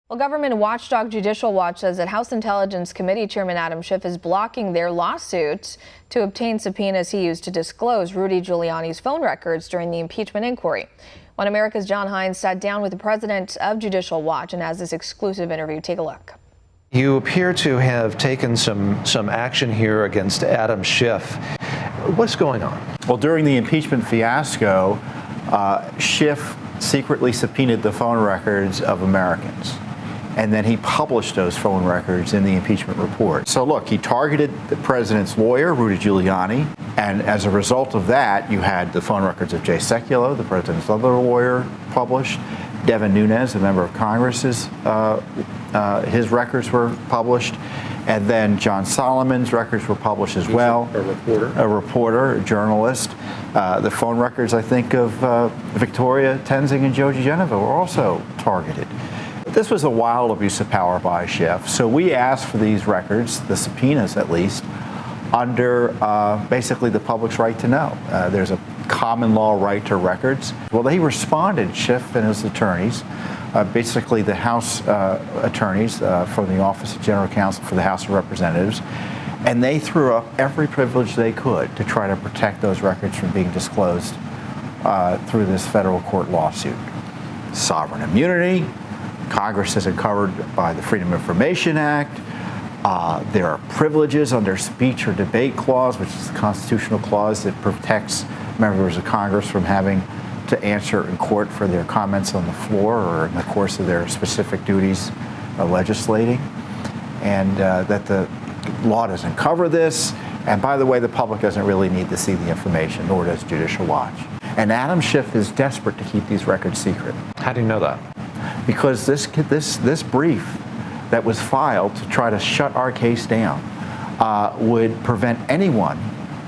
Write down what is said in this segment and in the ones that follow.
Well, government watchdog Judicial Watch says that House Intelligence Committee Chairman Adam Schiff is blocking their lawsuit to obtain subpoenas he used to disclose Rudy Giuliani's phone records during the impeachment inquiry. One America's John Hines sat down with the president of Judicial Watch and has this exclusive interview. Take a look. You appear to have taken some action here against Adam Schiff. What's going on? Well, during the impeachment fiasco, Schiff secretly subpoenaed the phone records of Americans. And then he published those phone records in the impeachment report. So look, he targeted the president's lawyer, Rudy Giuliani, and as a result of that, you had the phone records of Jay Sekulow, the president's other lawyer, published. Devin Nunes, a member of Congress's, his records were published. And then John Solomon's records were published as well. A reporter, a journalist. The phone records, I think, of Victoria Tenzing and Joe Genova were also targeted. This was a wild abuse of power by Schiff. So we asked for these records, the subpoenas at least, under basically the public's right to know. There's a common law right to records. Well, they responded, Schiff and his attorneys, basically the House attorneys from the Office of General Counsel for the House of Representatives, and they threw up every privilege they could to try to protect those records from being disclosed through this federal court lawsuit. Sovereign immunity, Congress isn't covered by the Freedom of Information Act. There are privileges under speech or debate clause, which is the constitutional clause that protects members of Congress from having to answer in court for their comments on the floor or in the course of their specific duties legislating, and that the law doesn't cover this. And by the way, the public doesn't really need to see the information, nor does Judicial Watch. And Adam Schiff is desperate to keep these records secret. How do you know that? Because this brief that was filed to try to shut our case down would prevent anyone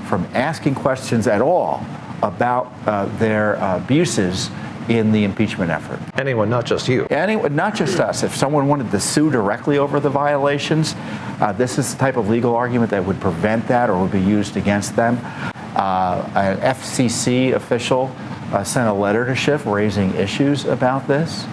from asking questions at all about their abuses in the impeachment effort. Anyone, not just you. Anyone, not just us. If someone wanted to sue directly over the violations, this is the type of legal argument that would prevent that or would be used against them. An FCC official sent a letter to Schiff raising issues about this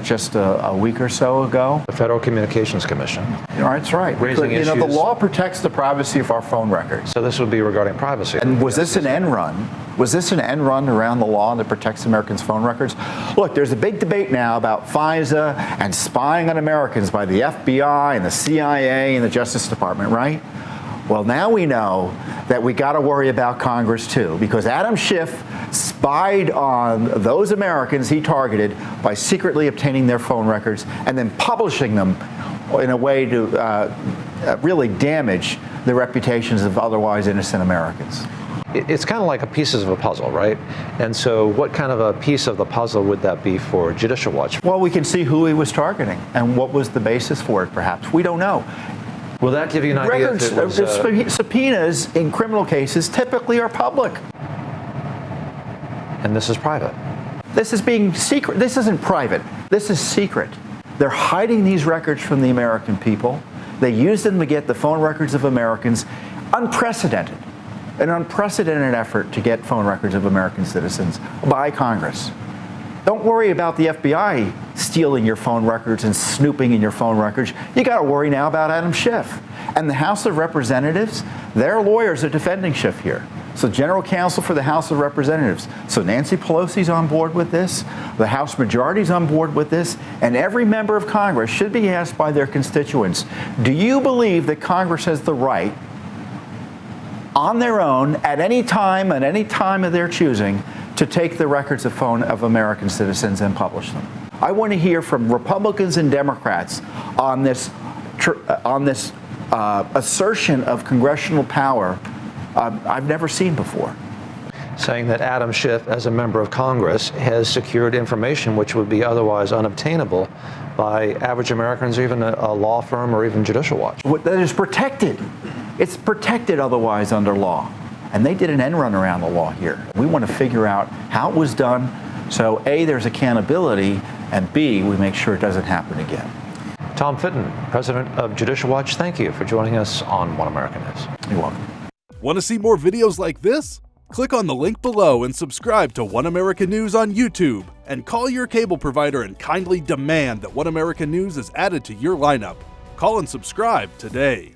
just a week or so ago. The Federal Communications Commission. That's right. Raising issues. The law protects the privacy of our phone records. So this would be regarding privacy. And was this an end run? Was this an end run around the law that protects Americans' phone records? Look, there's a big debate now about FISA and spying on Americans by the FBI and the CIA and the Justice Department, right? Well, now we know that we got to worry about Congress too, because Adam Schiff spied on those Americans he targeted by secretly obtaining their phone records and then publishing them in a way to really damage the reputations of otherwise innocent Americans. It's kind of like a pieces of a puzzle, right? And so what kind of a piece of the puzzle would that be for Judicial Watch? Well, we can see who he was targeting and what was the basis for it, perhaps. We don't know. Will that give you an idea? Records, subpoenas in criminal cases typically are public. And this is private. This is being secret. This isn't private. This is secret. They're hiding these records from the American people. They use them to get the phone records of Americans. Unprecedented. An unprecedented effort to get phone records of American citizens by Congress. Don't worry about the FBI stealing your phone records and snooping in your phone records. You got to worry now about Adam Schiff. And the House of Representatives, their lawyers are defending Schiff here. So General Counsel for the House of Representatives. So Nancy Pelosi's on board with this. The House Majority's on board with this. And every member of Congress should be asked by their constituents, do you believe that Congress has the right on their own at any time of their choosing to take the records of American citizens and publish them? I want to hear from Republicans and Democrats on this assertion of congressional power I've never seen before. Saying that Adam Schiff, as a member of Congress, has secured information which would be otherwise unobtainable by average Americans or even a law firm or even Judicial Watch. That is protected. It's protected otherwise under law. And they did an end run around the law here. We want to figure out how it was done so A, there's accountability, and B, we make sure it doesn't happen again. Tom Fitton, President of Judicial Watch, thank you for joining us on One American News. You're welcome. Want to see more videos like this? Click on the link below and subscribe to One American News on YouTube and call your cable provider and kindly demand that One American News is added to your lineup. Call and subscribe today.